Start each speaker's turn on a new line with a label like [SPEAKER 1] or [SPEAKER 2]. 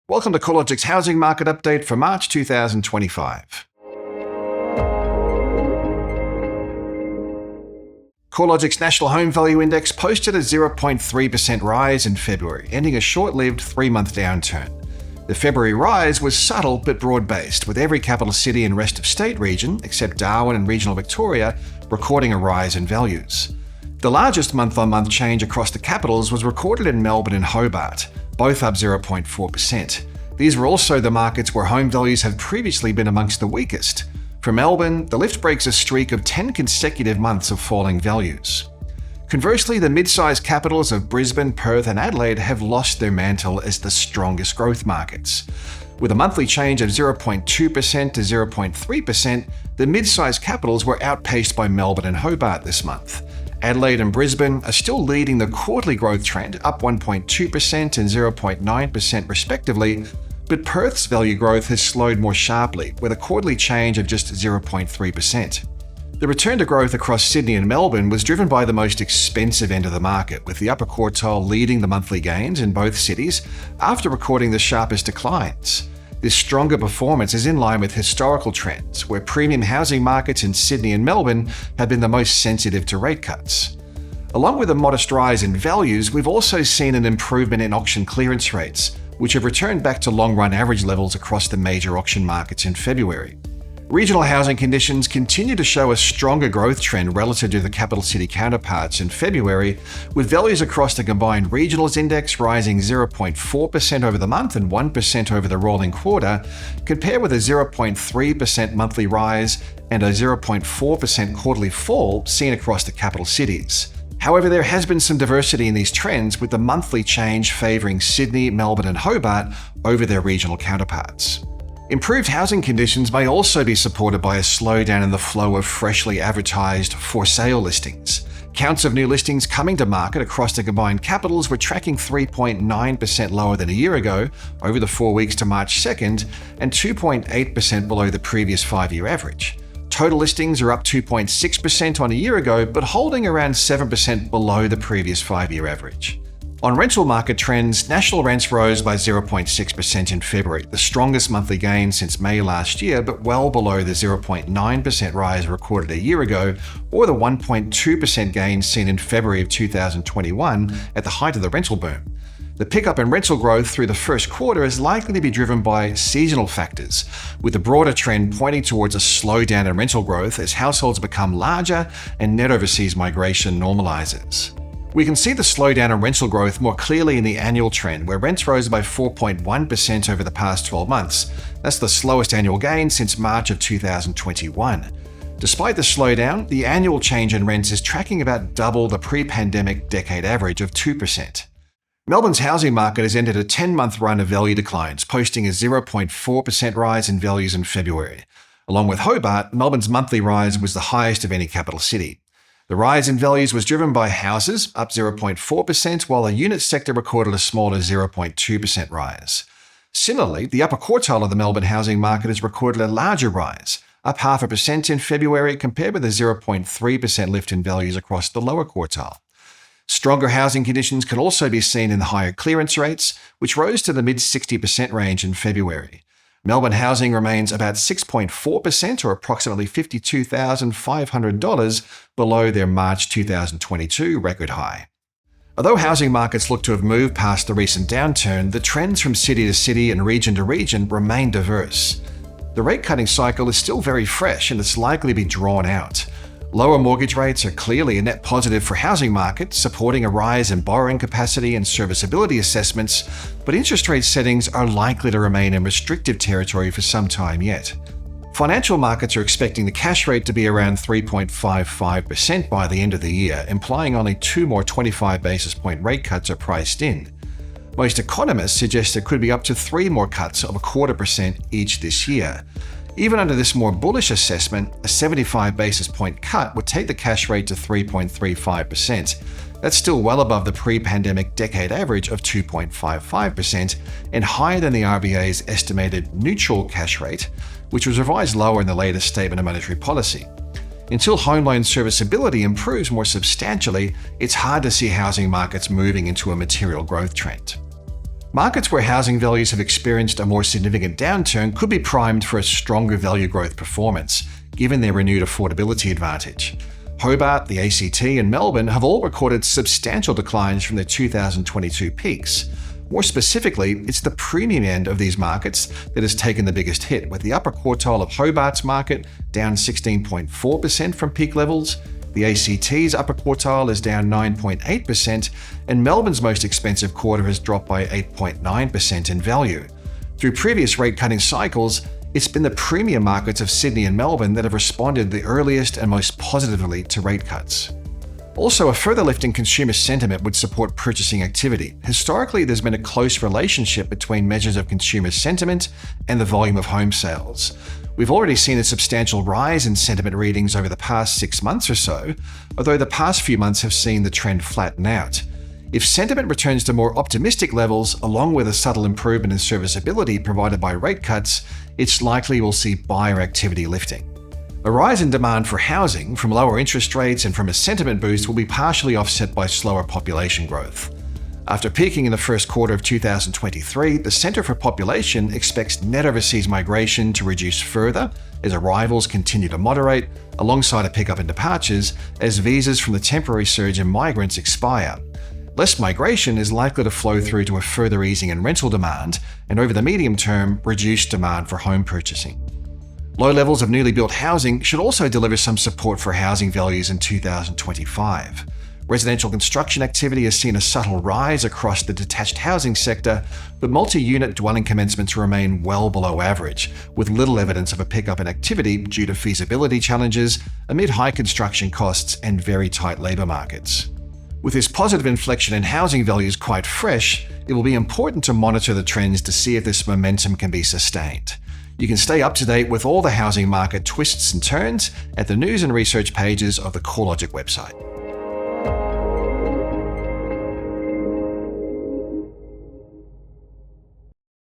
[SPEAKER 1] Welcome to CoreLogic's housing market update for March 2025. CoreLogic's National Home Value Index posted a 0.3% rise in February, ending a short-lived 3-month downturn. The February rise was subtle but broad-based, with every capital city and rest of state region, except Darwin and regional Victoria, recording a rise in values. The largest month-on-month change across the capitals was recorded in Melbourne and Hobart, both up 0.4%. These were also the markets where home values have previously been amongst the weakest. For Melbourne, the lift breaks a streak of 10 consecutive months of falling values. Conversely, the mid-sized capitals of Brisbane, Perth and Adelaide have lost their mantle as the strongest growth markets. With a monthly change of 0.2% to 0.3%, the mid-sized capitals were outpaced by Melbourne and Hobart this month. Adelaide and Brisbane are still leading the quarterly growth trend, up 1.2% and 0.9% respectively, but Perth's value growth has slowed more sharply, with a quarterly change of just 0.3%. The return to growth across Sydney and Melbourne was driven by the most expensive end of the market, with the upper quartile leading the monthly gains in both cities after recording the sharpest declines. This stronger performance is in line with historical trends, where premium housing markets in Sydney and Melbourne have been the most sensitive to rate cuts. Along with a modest rise in values, we've also seen an improvement in auction clearance rates, which have returned back to long-run average levels across the major auction markets in February. Regional housing conditions continue to show a stronger growth trend relative to the capital city counterparts in February, with values across the combined regionals index rising 0.4% over the month and 1% over the rolling quarter, compared with a 0.3% monthly rise and a 0.4% quarterly fall seen across the capital cities. However, there has been some diversity in these trends, with the monthly change favouring Sydney, Melbourne and Hobart over their regional counterparts. Improved housing conditions may also be supported by a slowdown in the flow of freshly advertised for sale listings. Counts of new listings coming to market across the combined capitals were tracking 3.9% lower than a year ago over the 4 weeks to March 2nd and 2.8% below the previous 5-year average. Total listings are up 2.6% on a year ago, but holding around 7% below the previous 5-year average. On rental market trends, national rents rose by 0.6% in February, the strongest monthly gain since May last year, but well below the 0.9% rise recorded a year ago, or the 1.2% gain seen in February of 2021 at the height of the rental boom. The pickup in rental growth through the first quarter is likely to be driven by seasonal factors, with the broader trend pointing towards a slowdown in rental growth as households become larger and net overseas migration normalizes. We can see the slowdown in rental growth more clearly in the annual trend, where rents rose by 4.1% over the past 12 months. That's the slowest annual gain since March of 2021. Despite the slowdown, the annual change in rents is tracking about double the pre-pandemic decade average of 2%. Melbourne's housing market has ended a 10-month run of value declines, posting a 0.4% rise in values in February. Along with Hobart, Melbourne's monthly rise was the highest of any capital city. The rise in values was driven by houses, up 0.4%, while the unit sector recorded a smaller 0.2% rise. Similarly, the upper quartile of the Melbourne housing market has recorded a larger rise, up 0.5% in February compared with a 0.3% lift in values across the lower quartile. Stronger housing conditions can also be seen in the higher clearance rates, which rose to the mid-60% range in February. Melbourne housing remains about 6.4% or approximately $52,500 below their March 2022 record high. Although housing markets look to have moved past the recent downturn, the trends from city to city and region to region remain diverse. The rate-cutting cycle is still very fresh and it's likely to be drawn out. Lower mortgage rates are clearly a net positive for housing markets, supporting a rise in borrowing capacity and serviceability assessments, but interest rate settings are likely to remain in restrictive territory for some time yet. Financial markets are expecting the cash rate to be around 3.55% by the end of the year, implying only 2 more 25 basis point rate cuts are priced in. Most economists suggest there could be up to 3 more cuts of 0.25% each this year. Even under this more bullish assessment, a 75 basis point cut would take the cash rate to 3.35%. That's still well above the pre-pandemic decade average of 2.55% and higher than the RBA's estimated neutral cash rate, which was revised lower in the latest statement of monetary policy. Until home loan serviceability improves more substantially, it's hard to see housing markets moving into a material growth trend. Markets where housing values have experienced a more significant downturn could be primed for a stronger value growth performance, given their renewed affordability advantage. Hobart, the ACT, and Melbourne have all recorded substantial declines from their 2022 peaks. More specifically, it's the premium end of these markets that has taken the biggest hit, with the upper quartile of Hobart's market down 16.4% from peak levels. The ACT's upper quartile is down 9.8%, and Melbourne's most expensive quarter has dropped by 8.9% in value. Through previous rate-cutting cycles, it's been the premium markets of Sydney and Melbourne that have responded the earliest and most positively to rate cuts. Also, a further lift in consumer sentiment would support purchasing activity. Historically, there's been a close relationship between measures of consumer sentiment and the volume of home sales. We've already seen a substantial rise in sentiment readings over the past 6 months or so, although the past few months have seen the trend flatten out. If sentiment returns to more optimistic levels, along with a subtle improvement in serviceability provided by rate cuts, it's likely we'll see buyer activity lifting. A rise in demand for housing from lower interest rates and from a sentiment boost will be partially offset by slower population growth. After peaking in the first quarter of 2023, the Centre for Population expects net overseas migration to reduce further as arrivals continue to moderate, alongside a pickup in departures as visas from the temporary surge in migrants expire. Less migration is likely to flow through to a further easing in rental demand, and over the medium term, reduced demand for home purchasing. Low levels of newly built housing should also deliver some support for housing values in 2025. Residential construction activity has seen a subtle rise across the detached housing sector, but multi-unit dwelling commencements remain well below average, with little evidence of a pickup in activity due to feasibility challenges amid high construction costs and very tight labour markets. With this positive inflection in housing values quite fresh, it will be important to monitor the trends to see if this momentum can be sustained. You can stay up to date with all the housing market twists and turns at the news and research pages of the CoreLogic website.